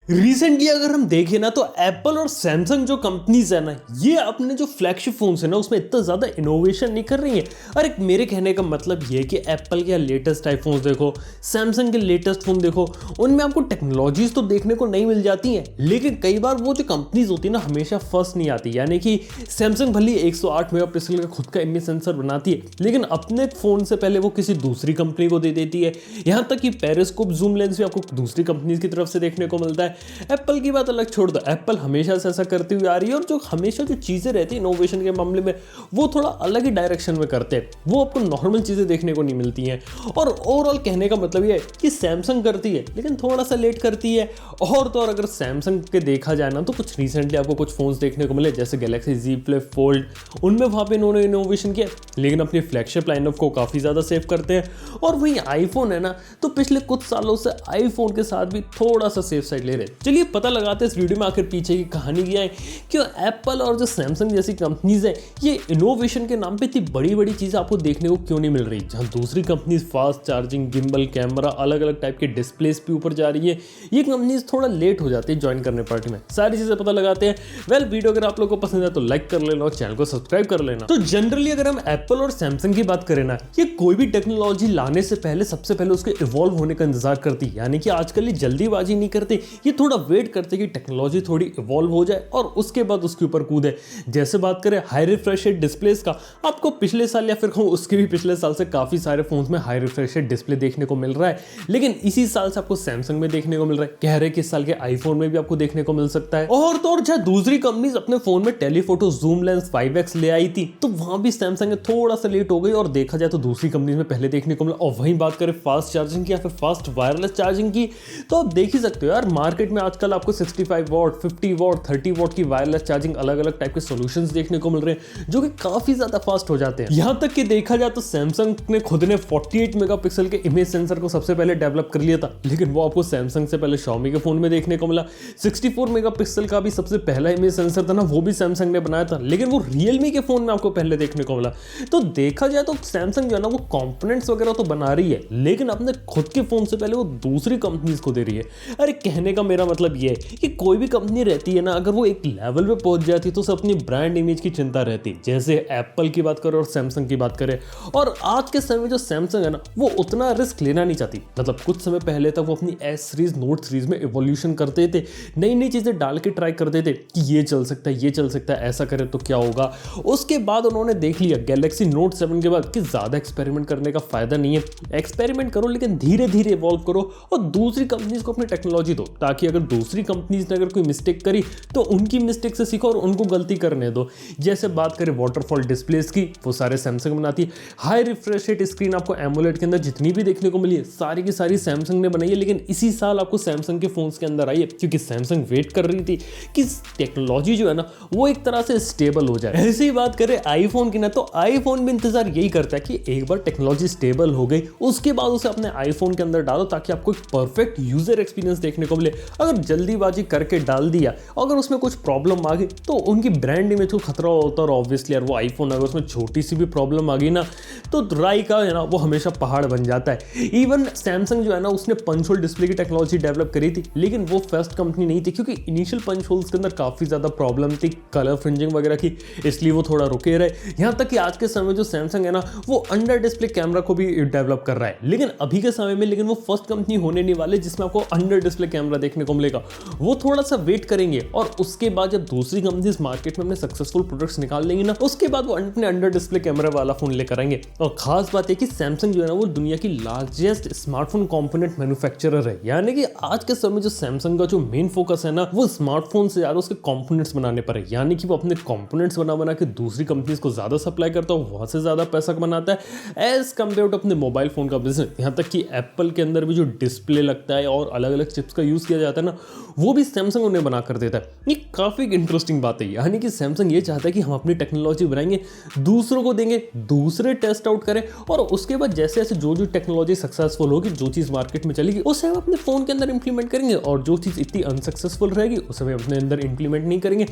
Recently अगर हम देखें ना तो एप्पल और सैमसंग जो कंपनीज है ना, ये अपने जो फ्लैगशिप फोन्स है ना उसमें इतना ज़्यादा इनोवेशन नहीं कर रही है। और एक मेरे कहने का मतलब ये है कि एप्पल के लेटेस्ट आईफोन्स देखो, सैमसंग के लेटेस्ट फोन देखो, उनमें आपको टेक्नोलॉजीज तो देखने को नहीं मिल जाती हैं, लेकिन कई बार वो जो कंपनीज होती है ना हमेशा फर्स्ट नहीं आती। यानी कि सैमसंग भले 108 मेगापिक्सल का खुद का इमेज सेंसर बनाती है, लेकिन अपने फ़ोन से पहले वो किसी दूसरी कंपनी को दे देती है। यहाँ तक कि पेरिस्कोप जूम लेंस भी आपको दूसरी कंपनीज की तरफ से देखने को मिलता है। एप्पल की बात अलग छोड़ दो, एप्पल हमेशा से ऐसा करती हुई आ रही है, और जो हमेशा जो चीज़ें रहती है इनोवेशन के मामले में वो थोड़ा अलग ही डायरेक्शन में करते हैं, वो आपको नॉर्मल चीज़ें देखने को नहीं मिलती हैं। और ओवरऑल कहने का मतलब ये है कि सैमसंग करती है लेकिन थोड़ा सा लेट करती है। और तो और अगर सैमसंग के देखा जाए ना तो कुछ रिसेंटली आपको कुछ फोन्स देखने को मिले जैसे गैलेक्सी Z Flip फोल्ड, उनमें वहाँ पे इन्होंने इनोवेशन किया, लेकिन अपनी फ्लैगशिप लाइनअप को काफ़ी ज़्यादा सेव करते हैं। और वहीं आईफोन है ना, तो पिछले कुछ सालों से आईफोन के साथ भी थोड़ा सा सेफ साइड ले रहे हैं। चलिए पता लगाते हैं इस वीडियो में आखिर पीछे की कहानी क्या है, क्यों एप्पल और जो सैमसंग जैसी कंपनीज है ये इनोवेशन के नाम पे इतनी बड़ी बड़ी चीज़ें आपको देखने को क्यों नहीं मिल रही। जहाँ दूसरी companies fast charging, gimbal, camera, अलग अलग टाइप के डिस्प्लेस भी ऊपर जा रही है, ये कंपनीज थोड़ा लेट हो जाती है ज्वाइन करने पार्टी में। सारी चीज़ें पता लगाते हैं। वेल, वीडियो अगर आप लोगों को पसंद है तो लाइक कर लेना और चैनल को सब्सक्राइब कर लेना। तो जनरली अगर हम एप्पल और सैमसंग की बात करें ना, ये कोई भी टेक्नोलॉजी लाने से पहले सबसे पहले उसके इवॉल्व होने का इंतजार करती है। यानी कि आजकल ये जल्दीबाजी नहीं करते, ये थोड़ा वेट करते कि टेक्नोलॉजी थोड़ी इवॉल्व हो जाए और उसके बाद उसके ऊपर कूदे। जैसे बात करें हाई रिफ्रेश रेट डिस्प्लेस का, आपको पिछले साल या फिर कहूँ उसके भी पिछले साल से काफी सारे फोन्स में हाई रिफ्रेश रेट डिस्प्ले देखने को मिल रहा है, लेकिन इसी साल से आपको सैमसंग में देखने को मिल रहा है। कह रहे कि इस साल के आईफोन में भी आपको देखने को मिल सकता है। और तो और जहाँ दूसरी कंपनीज अपने फोन में टेलीफोटो जूम लेंस 5x ले आई थी, तो वहां भी सैमसंग थोड़ा सा लेट हो गई, और देखा जाए तो दूसरी कंपनीज में पहले देखने को मिला। और वहीं बात करें फास्ट चार्जिंग की या फिर फास्ट वायरलेस चार्जिंग की, तो आप देख ही सकते हो यार, मार्केट में आजकल आपको 65 वॉट, 50 वॉट, 30 वॉट की वायरलेस चार्जिंग अलग अलग टाइप के सॉल्यूशंस देखने को मिल रहे हैं, जो कि काफी ज्यादा फास्ट हो जाते हैं। यहां तक कि देखा जाए तो सैमसंग ने खुद ने 48 मेगापिक्सल के इमेज सेंसर को सबसे पहले डेवलप कर लिया था, लेकिन वो आपको सैमसंग से पहले Xiaomi के फोन में देखने को मिला। 64 मेगापिक्सल का भी सबसे पहला इमेज सेंसर था ना, वो भी सैमसंग ने बनाया था, लेकिन वो Realme के फोन में आपको पहले देखने को मिला। तो देखा जाए तो सैमसंग जो है ना वो कंपोनेंट्स वगैरह तो बना रही है, लेकिन अपने खुद के फोन से पहले वो दूसरी कंपनीज को दे रही है। अरे कहने का मेरा मतलब ये है कि कोई भी कंपनी रहती है ना, अगर वो एक लेवल पे पहुंच जाती है तो उसे अपनी ब्रांड इमेज की चिंता रहती है। जैसे एप्पल की बात करें और सैमसंग की बात करें, और आज के समय में जो सैमसंग है ना वो उतना रिस्क लेना नहीं चाहती। मतलब कुछ समय पहले तक वो अपनी S सीरीज, नोट सीरीज में इवोल्यूशन करते थे, नई नई चीजें डाल के ट्राई करते थे कि ये चल सकता है, ये चल सकता है, ऐसा करें तो क्या होगा। उसके बाद उन्होंने देख लिया गैलेक्सी नोट 7 के बाद कि ज्यादा एक्सपेरिमेंट करने का फायदा नहीं है। एक्सपेरिमेंट करो लेकिन धीरे धीरे इवॉल्व करो और दूसरी कंपनीज को अपनी टेक्नोलॉजी दो, ताकि अगर दूसरी कंपनीज ने अगर कोई मिस्टेक करी तो उनकी मिस्टेक से सीखो और उनको गलती करने दो। जैसे बात करें वाटरफॉल डिस्प्लेस की, वो सारे सैमसंग बनाती है। हाई रिफ्रेश रेट स्क्रीन आपको एमोलेड के अंदर जितनी भी देखने को मिली है सारी की सारी सैमसंग ने बनाई है, लेकिन इसी साल आपको सैमसंग के फोन्स के अंदर आई है, क्योंकि सैमसंग वेट कर रही थी कि टेक्नोलॉजी जो है ना वो एक तरह से स्टेबल हो जाए। ऐसी ही बात करें आईफोन की ना, तो आईफोन भी इंतजार यही करता है कि एक बार टेक्नोलॉजी स्टेबल हो गई उसके बाद उसे अपने आईफोन के अंदर डालो, ताकि आपको एक परफेक्ट यूजर एक्सपीरियंस देखने को मिले। अगर जल्दीबाजी करके डाल दिया, अगर उसमें कुछ प्रॉब्लम आ गई तो उनकी ब्रांड इमेज को खतरा होता है। और ऑब्वियसली यार वो आईफोन अगर उसमें छोटी सी भी प्रॉब्लम आ गई ना, तो राई का है ना वो हमेशा पहाड़ बन जाता है। इवन सैमसंग जो है ना उसने पंच होल डिस्प्ले की टेक्नोलॉजी डेवलप करी थी, लेकिन वो फर्स्ट कंपनी नहीं थी, क्योंकि इनिशियल पंच होल्स के अंदर काफी ज्यादा प्रॉब्लम थी कलर फ्रिंजिंग वगैरह की, इसलिए वो थोड़ा रुके रहे। यहाँ तक कि आज के समय जो सैमसंग है ना वो अंडर डिस्प्ले कैमरा को भी डेवलप कर रहा है, लेकिन अभी के समय में लेकिन वो फर्स्ट कंपनी होने नहीं वाले जिसमें आपको अंडर डिस्प्ले कैमरा देखने को मिलेगा। वो थोड़ा सा वेट करेंगे और उसके बाद जब दूसरी कंपनीज मार्केट में अपने सक्सेसफुल प्रोडक्ट्स निकाल लेंगी ना, उसके बाद वो अपने अंडर डिस्प्ले कैमरा वाला फोन लेकर आएंगे। और खास बात है कि सैमसंग जो है ना वो दुनिया की लार्जेस्ट स्मार्टफोन कंपोनेंट मैन्युफैक्चरर है। यानी कि आज के समय जो सैमसंग का जो मेन फोकस है ना वो स्मार्टफोन से ज्यादा उसके कंपोनेंट्स बनाने पर है। यानी कि वो अपने कंपोनेंट्स बना के दूसरी कंपनीज को ज्यादा सप्लाई करता है, वहां से ज्यादा पैसा बनाता है एज कम्पेयर टू अपने मोबाइल फोन का बिजनेस। यहाँ तक कि एप्पल के अंदर भी जो डिस्प्ले लगता है और अलग अलग चिप्स का यूज किया जाता है ना, वो भी सैमसंग उन्हें बना कर देता है। ये काफी इंटरेस्टिंग बात है। यानी कि सैमसंग ये चाहता है कि हम अपनी टेक्नोलॉजी बनाएंगे, दूसरों को देंगे, दूसरे टेस्ट आउट करें, और उसके बाद जैसे जैसे जो टेक्नोलॉजी सक्सेसफुल होगी, जो चीज मार्केट में चलेगी उसे हम अपने फोन के अंदर इंप्लीमेंट करेंगे, और जो चीज इतनी अनसक्सेसफुल रहेगी उसे हम अपने अंदर इंप्लीमेंट नहीं करेंगे।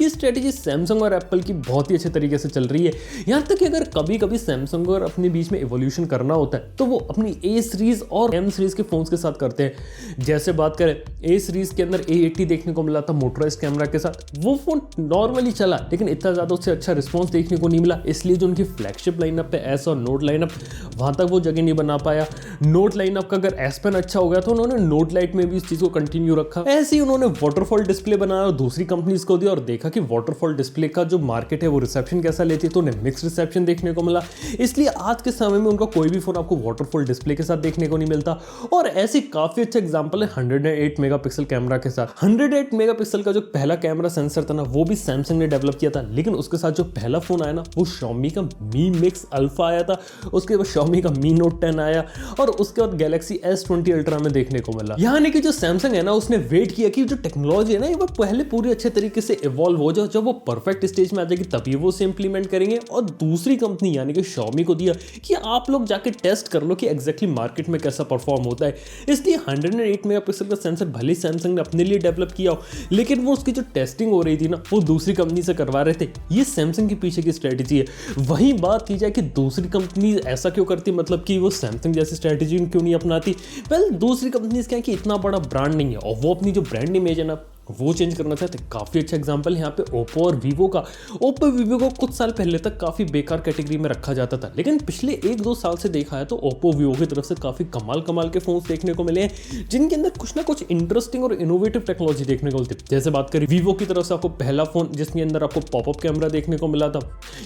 ये स्ट्रेटेजी सैमसंग और एप्पल की बहुत ही अच्छे तरीके से चल रही है। यहाँ तक कि अगर कभी कभी सैमसंग और अपने बीच में इवोल्यूशन करना होता है तो वो अपनी A सीरीज और M सीरीज के फोन्स के साथ करते हैं। जैसे बात करें A सीरीज के अंदर A80 देखने को मिला था मोटराइज कैमरा के साथ। वो फोन नॉर्मली चला लेकिन इतना ज़्यादा उससे अच्छा रिस्पॉन्स देखने को नहीं मिला, इसलिए जो उनकी फ्लैगशिप लाइनअप पे S और नोट लाइनअप वहाँ तक वो जगह नहीं बना पाया। नोट लाइनअप का अगर S पेन अच्छा हो गया तो उन्होंने नोट लाइट में भी इस चीज़ को कंटिन्यू रखा। ऐसे ही उन्होंने वाटरफॉल डिस्प्ले बनाया और दूसरी कंपनीज को दिया और देखा कि वाटरफॉल डिस्प्ले का जो मार्केट है वो रिसेप्शन कैसा लेती है, तो उन्हें मिक्स रिसेप्शन देखने को मिला। इसलिए आज के समय में उनका कोई भी फोन आपको वाटरफॉल डिस्प्ले के साथ देखने को नहीं मिलता। और ऐसे काफी अच्छा एग्जांपल है 108 मेगापिक्सल कैमरा के साथ। 108 मेगापिक्सल का जो पहला कैमरा सेंसर था ना वो भी सैमसंग ने डेवलप किया था, लेकिन उसके साथ जो पहला फोन आया ना वो Xiaomi का Mi Mix Alpha आया था, उसके बाद Xiaomi का Mi Note 10 आया और उसके बाद Galaxy S20 Ultra में देखने को मिला। यानी कि जो सैमसंग है ना उसने वेट किया कि जो टेक्नोलॉजी है ना वो पहले पूरी अच्छे तरीके से इवॉल्व हो जाए, जब वो परफेक्ट स्टेज में आ जाएगी तभी वो उसे इंप्लीमेंट करेंगे। और दूसरी कंपनी यानी कि Xiaomi को दिया कि आप लोग जाके टेस्ट कर लो कि एग्जैक्टली मार्केट में कैसा परफॉर्म होता है। इसलिए 108 मेगापिक्सल का सेंसर भले सैमसंग ने अपने लिए डेवलप किया हो, लेकिन वो उसकी जो टेस्टिंग हो रही थी ना वो दूसरी कंपनी से करवा रहे थे। ये सैमसंग के पीछे की स्ट्रेटेजी है। वहीं बात की जाए कि दूसरी कंपनी ऐसा क्यों करती, मतलब कि वो सैमसंग जैसी स्ट्रेटेजी क्यों नहीं अपनाती। वेल दूसरी कंपनीज क्या है कि इतना बड़ा ब्रांड नहीं है और वो अपनी जो ब्रांड इमेज है ना वो चेंज करना चाहते। काफ़ी अच्छा एग्जांपल यहाँ पे ओप्पो और वीवो का। ओप्पो वीवो को कुछ साल पहले तक काफ़ी बेकार कैटेगरी में रखा जाता था, लेकिन पिछले 1-2 साल से देखा है तो ओप्पो वीवो की तरफ से काफ़ी कमाल के फोन्स देखने को मिले हैं, जिनके अंदर कुछ ना कुछ इंटरेस्टिंग और इनोवेटिव टेक्नोलॉजी देखने को मिलती है। जैसे बात करें वीवो की तरफ से आपको पहला फोन जिसके अंदर आपको पॉपअप कैमरा देखने को मिला था,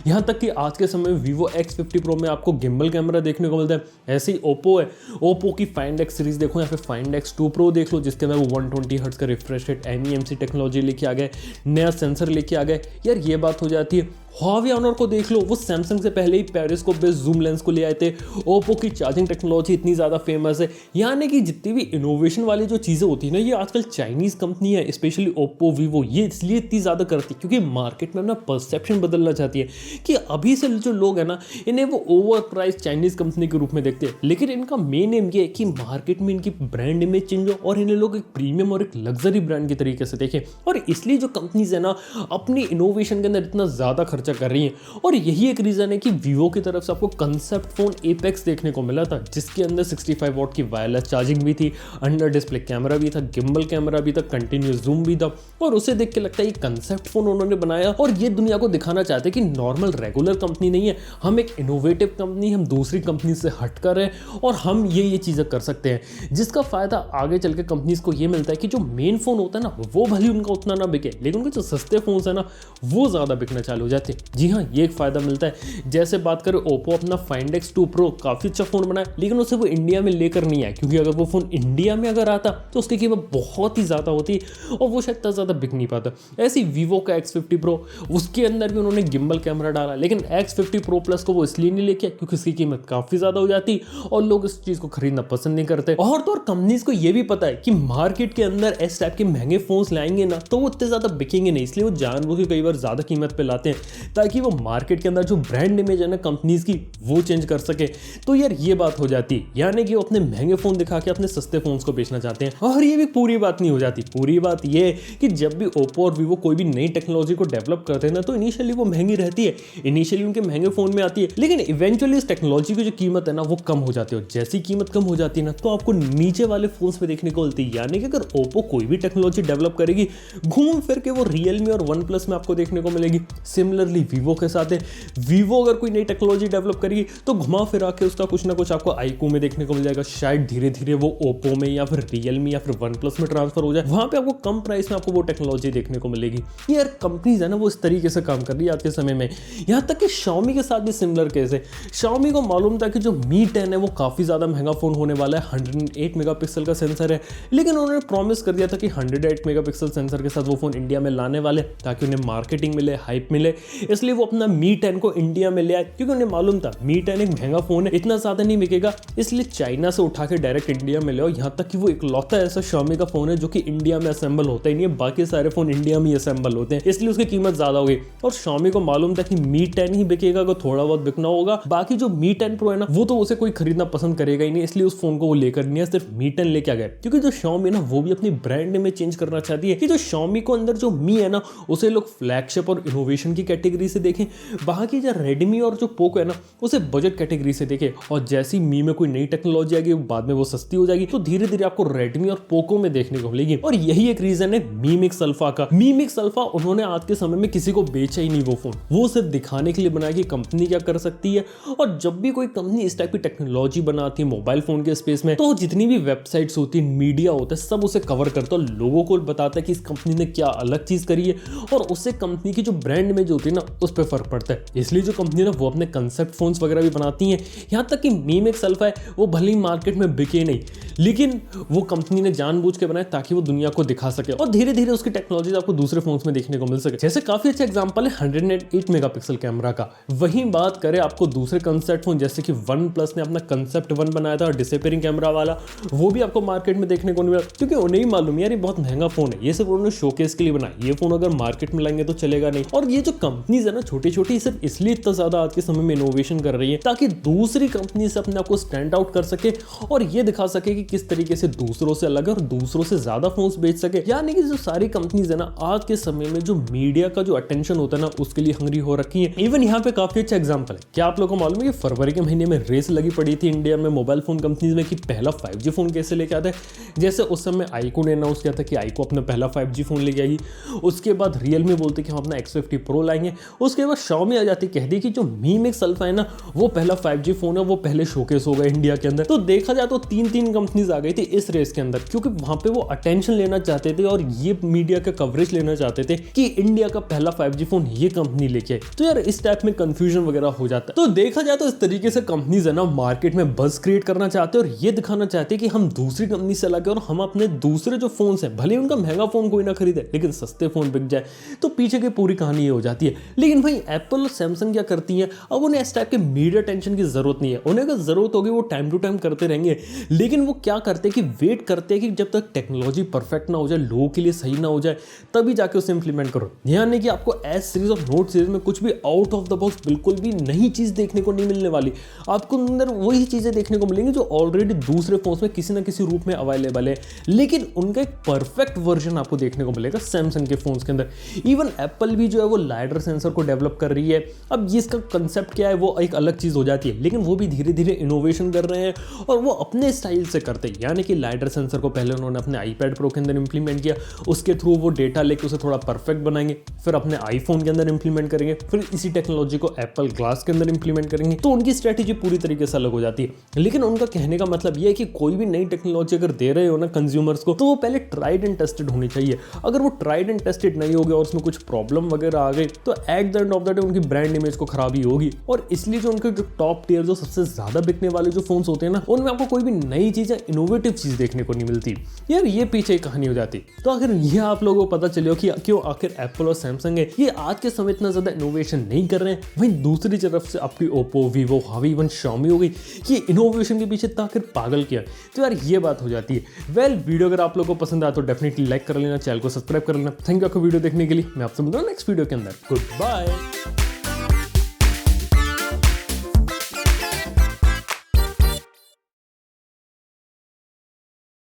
यहाँ तक कि आज के समय में वीवो X50 Pro में आपको गिम्बल कैमरा देखने को मिलता है। ऐसे ही ओप्पो है, ओप्पो की फाइंड एक्स सीरीज देखो या फिर फाइंड X2 Pro देख लो, जिसके अंदर वो 120 हर्ट्ज का रिफ्रेश रेट MEMC टेक्नोलॉजी लेके आ गए, नया सेंसर लेके आ गए। यार ये बात हो जाती है। Huawei Honor को देख लो, वो सैमसंग से पहले ही पेरिस्कोप बेस्ड जूम लेंस को ले आए थे। ओप्पो की चार्जिंग टेक्नोलॉजी इतनी ज़्यादा फेमस है, यानी कि जितनी भी इनोवेशन वाली जो चीज़ें होती है ना ये आजकल चाइनीज़ कंपनी है, स्पेशली ओप्पो वीवो, ये इसलिए इतनी ज़्यादा करती है क्योंकि मार्केट में अपना परसेप्शन बदलना चाहती है कि अभी से जो लोग हैं ना इन्हें वो ओवर प्राइस चाइनीज़ कंपनी के रूप में देखते हैं, लेकिन इनका मेन एम ये है कि मार्केट में इनकी ब्रांड इमेज चेंज हो और इन्हें लोग एक प्रीमियम और एक लग्जरी ब्रांड की तरीके से देखें। और इसलिए जो कंपनीज है ना अपनी इनोवेशन के अंदर इतना ज़्यादा खर्चा कर रही हैं। और यही एक रीज़न है कि वीवो की तरफ से आपको कंसेप्ट फोन एपेक्स देखने को मिला था, जिसके अंदर 65 वॉट की वायरलेस चार्जिंग भी थी, अंडर डिस्प्ले कैमरा भी था, गिम्बल कैमरा भी था, कंटिन्यूस जूम भी था। और उसे देख के लगता है ये कंसेप्ट फोन उन्होंने बनाया और ये दुनिया को दिखाना चाहते हैं कि नॉर्मल रेगुलर कंपनी नहीं है, हम एक इनोवेटिव कंपनी, हम दूसरी कंपनी से हट कर हैं और हम ये चीज़ें कर सकते हैं, जिसका फायदा आगे चल के कंपनीज को ये मिलता है कि जो मेन फोन होता है ना वो भले उनका उतना ना बिके, लेकिन उनके जो सस्ते फोन है ना वो ज़्यादा बिकना चालू हो जाते हैं। जी हाँ, ये एक फायदा मिलता है। जैसे बात करें ओप्पो अपना फाइंड X2 Pro काफ़ी अच्छा फ़ोन बनाया, लेकिन उसे वो इंडिया में लेकर नहीं आया, क्योंकि अगर वो फ़ोन इंडिया में अगर आता तो उसकी कीमत बहुत ही ज़्यादा होती और वो शायद इतना ज़्यादा बिक नहीं पाता। ऐसे ही वीवो का X50 Pro, उसके अंदर भी उन्होंने गिम्बल कैमरा डाला, लेकिन X50 Pro Plus को वो इसलिए नहीं लेके आया क्योंकि उसकी कीमत काफ़ी ज़्यादा हो जाती और लोग इस चीज़ को खरीदना पसंद नहीं करते। और तो और कंपनीज को ये भी पता है कि मार्केट के अंदर इस टाइप के महंगे फोन्स लाएंगे ना तो वो इतने ज़्यादा बिकेंगे नहीं, इसलिए वो जानबूझ के कई बार ज़्यादा कीमत पे लाते हैं ताकि वो मार्केट के अंदर जो ब्रांड इमेज है ना कंपनीज की वो चेंज कर सके। तो यार ये बात हो जाती है, यानी कि वो अपने महंगे फोन दिखा के अपने सस्ते फोन्स को बेचना चाहते हैं। और ये भी पूरी बात नहीं हो जाती। पूरी बात ये है कि जब भी ओप्पो और वीवो कोई भी नई टेक्नोलॉजी को डेवलप करते हैं ना तो इनिशियली वो महंगी रहती है, इनिशियली उनके महंगे फोन में आती है, लेकिन इवेंचुअली इस टेक्नोलॉजी की जो कीमत है ना वो कम हो जाती है। और जैसी कीमत कम हो जाती है ना तो आपको नीचे वाले फोन्स में देखने को मिलती है। यानी कि अगर ओप्पो कोई भी टेक्नोलॉजी डेवलप करेगी घूम फिर के वो रियलमी और वन प्लस में आपको देखने को मिलेगी। सिमिलरली वीवो के साथ है, वीवो अगर कोई नई टेक्नोलॉजी डेवलप करेगी तो घुमा फिरा के उसका कुछ ना कुछ आपको आईक्यू में देखने को मिल जाएगा। शायद धीरे धीरे वो ओप्पो में या फिर रियलमी या फिर वन प्लस में ट्रांसफर हो जाए, वहां पे आपको कम प्राइस में आपको वो टेक्नोलॉजी देखने को मिलेगी। यार कंपनीज है ना वो इस तरीके से काम कर रही है आज के समय में। यहाँ तक कि Xiaomi के साथ भी सिमिलर केस है। Xiaomi को मालूम था कि जो Mi 10 है वो काफ़ी ज़्यादा महंगा फ़ोन होने वाला है, 108 मेगापिक्सल का सेंसर है, लेकिन उन्होंने प्रॉमिस कर दिया था कि 108 मेगापिक्सल सेंसर के साथ वो फ़ोन इंडिया में लाने वाले ताकि उन्हें मार्केटिंग मिले, हाइप मिले। इसलिए वो अपना Mi 10 को इंडिया में ले आए क्योंकि उन्हें मालूम था Mi 10 एक महंगा फ़ोन है, इतना ज़्यादा नहीं बिकेगा, इसलिए चाइना से उठा के डायरेक्ट इंडिया में ले आओ। यहाँ तक कि वो इकलौता ऐसा Xiaomi का फ़ोन है जो कि इंडिया में असेंबल होता ही नहीं है, बाकी सारे फ़ोन इंडिया में ही असेंबल होते हैं, इसलिए उसकी कीमत ज़्यादा हो गई। और Xiaomi को मालूम था कि Mi 10 ही बिकेगा, अगर थोड़ा बहुत बिकना होगा, बाकी जो Mi 10 Pro है ना वो तो उसे कोई खरीदना पसंद करेगा ही नहीं, इसलिए उस फोन को वो लेकर नहीं है, सिर्फ Mi 10 लेके आ गए। क्योंकि जो Xiaomi है ना वो भी अपनी ब्रांड में चेंज करना चाहती है कि जो Xiaomi को अंदर जो मी है ना उसे लोग फ्लैगशिप और इनोवेशन की कैटेगरी से देखें, बाकी जो Redmi और जो Poco है ना उसे बजट कैटेगरी से देखें, और जैसी मी में कोई नई टेक्नोलॉजी आएगी बाद में वो सस्ती हो जाएगी तो धीरे धीरे आपको Redmi और Poco में देखने को मिलेगी। और यही एक रीजन है Mi Mix Alpha का। Mi Mix Alpha उन्होंने आज के समय में किसी को बेचा ही नहीं वो फोन, वो सिर्फ दिखाने के लिए बनाया कि कंपनी क्या कर सकती है। और जब भी कोई कंपनी इस टाइप की टेक्नोलॉजी बनाती है मोबाइल फोन के स्पेस में तो जितनी भी वेबसाइट्स होती है, मीडिया होता है, सब उसे कवर करता है, लोगों को बताता है कि इस कंपनी ने क्या अलग चीज करी है, और उससे कंपनी की जो ब्रांड इमेज होती है ना उस पर फर्क पड़ता है। इसलिए जो कंपनी ना वो अपने कंसेप्ट फोन्स वगैरह भी बनाती हैं, यहाँ तक कि Mi Mix Alpha है वो भले ही मार्केट में बिके नहीं, लेकिन वो कंपनी ने जानबूझ के बनाया ताकि वो दुनिया को दिखा सके और धीरे धीरे उसकी टेक्नोलॉजी आपको दूसरे फोन्स में देखने को मिल सके। जैसे काफी अच्छा एग्जांपल है 108 मेगापिक्सल कैमरा का। वहीं बात करें आपको दूसरे कंसेप्ट फोन जैसे कि OnePlus ने अपना कंसेप्ट 1 बनाया था डिसअपीयरिंग कैमरा वाला, वो भी आपको मार्केट में देखने को नहीं मिला क्योंकि उन्हें ही मालूम यार ये बहुत महंगा फोन है, ये सिर्फ उन्होंने शोकेस के लिए बनाया, ये फोन अगर मार्केट में लाएंगे तो चलेगा नहीं। और ये जो कंपनीज है ना छोटी छोटी सिर्फ इसलिए इतना ज्यादा आज के समय में इनोवेशन कर रही है ताकि दूसरी कंपनी से अपने आप को स्टैंड आउट कर सके और ये दिखा सके कि किस तरीके से दूसरों से अलग है और दूसरों से ज्यादा फोन्स बेच सके। यानी कि जो सारी कंपनीज है ना आज के समय में जो मीडिया का जो अटेंशन होता है ना उसके लिए हंगरी हो रखी है। इवन यहाँ पे काफी अच्छा एग्जांपल है, क्या आप लोगों को मालूम है कि फरवरी के महीने में रेस लगी पड़ी थी इंडिया में मोबाइल फोन कंपनीज में कि पहला 5G फोन कैसे लेके आता है। जैसे उस समय आईको ने अनाउंस किया था कि आईको अपना पहला 5G फोन लेके आएगी, उसके बाद Realme बोलते कि हम अपना X50 Pro लाएंगे, उसके बाद Xiaomi आ जाती कह दी कि जो Mi Mix Alpha है ना वो पहला 5G फोन है, वो पहले शोकेस होगा इंडिया के अंदर। तो देखा जाए तो तीन कंपनीज आ गई थी इस रेस के अंदर क्योंकि वहां पे वो अटेंशन लेना चाहते थे और ये मीडिया का कवरेज लेना चाहते थे कि इंडिया का पहला 5G फोन ये कंपनी लेके आई। तो यार इस टाइप में कंफ्यूजन वगैरह हो जाता है। तो देखा जाए तो इस तरीके से कंपनीज है ना मार्केट में बज़ क्रिएट करना चाहते हैं और ये दिखाना चाहते हैं कि हम दूसरी कंपनी से अलग है और हम अपने दूसरे जो फोन है भले उनका महंगा फोन कोई ना खरीदे लेकिन सस्ते फोन बिक जाए। तो पीछे की पूरी कहानी ये हो जाती है। लेकिन भाई एप्पल और सैमसंग क्या करती है, अब उन्हें इस टाइप के मीडिया टेंशन की जरूरत नहीं है, उन्हें अगर जरूरत होगी वो टाइम टू टाइम करते रहेंगे, लेकिन वो क्या करते हैं कि वेट करते हैं कि जब तक टेक्नोलॉजी परफेक्ट ना हो जाए, लोगों के लिए सही ना हो जाए, तभी जाके उसे इंप्लीमेंट करो। ध्यान नहीं कि आपको एस सीरीज और नोट सीरीज में कुछ भी आउट ऑफ द बॉक्स बिल्कुल भी नई चीज देखने को नहीं मिलने वाली। आपको अंदर वही चीजें देखने को मिलेंगी जो ऑलरेडी दूसरे फोन्स में किसी ना किसी रूप में अवेलेबल है, लेकिन उनका एक परफेक्ट वर्जन आपको देखने को मिलेगा सैमसंग के फोन्स के अंदर। इवन एप्पल भी जो है वो लाइडर सेंसर को डेवलप कर रही है। अब ये इसका कंसेप्ट क्या है वो एक अलग चीज हो जाती है, लेकिन वो भी धीरे धीरे इनोवेशन कर रहे हैं और वो अपने स्टाइल से करते हैं। यानी कि लाइडर सेंसर को पहले उन्होंने अपने iPad Pro के अंदर इंप्लीमेंट किया, उसके थ्रू वो डेटा लेके उसे थोड़ा परफेक्ट बनाएंगे, फिर अपने आईफोन के अंदर इंप्लीमेंट करेंगे, फिर इसी टेक्नोलॉजी को एप्पल ग्लास के अंदर इंप्लीमेंट करेंगे। तो उनकी स्ट्रेटेजी पूरी तरीके से अलग हो जाती है। लेकिन उनका कहने का मतलब यह है कि कोई भी नई टेक्नोलॉजी अगर दे रहे हो ना कंज्यूमर्स को तो वो पहले ट्राइड एंड टेस्टेड होनी चाहिए। अगर वो ट्राइड एंड टेस्टेड नहीं होगी और उसमें कुछ प्रॉब्लम वगैरह आ गई तो at the end of the day उनकी ब्रांड इमेज को खराबी होगी। और इसलिए जो उनके जो टॉप टियर जो सबसे ज्यादा बिकने वाले जो फोन्स होते हैं ना उनमें आपको कोई भी नई चीज या इनोवेटिव चीज देखने को नहीं मिलती। यार ये पीछे एक कहानी हो जाती। तो अगर ये आप लोगों को पता चले कि क्यों आखिर एप्पल और सैमसंग है ये आज के समय इतना ज्यादा इनोवेशन नहीं कर रहे हैं, वहीं दूसरी तरफ से आपकी ओप्पो, वीवो, हावी, इवन Xiaomi हो गई, ये इनोवेशन के पीछे आखिर पागल किया। तो यार ये बात हो जाती है। वेल वीडियो अगर आप लोगों को पसंद आया तो डेफिनेटली लाइक कर लेना, चैनल को सब्सक्राइब कर लेना। थैंक यू आपको वीडियो देखने के लिए। मैं आपसे मिलूंगा नेक्स्ट वीडियो के अंदर। Good bye.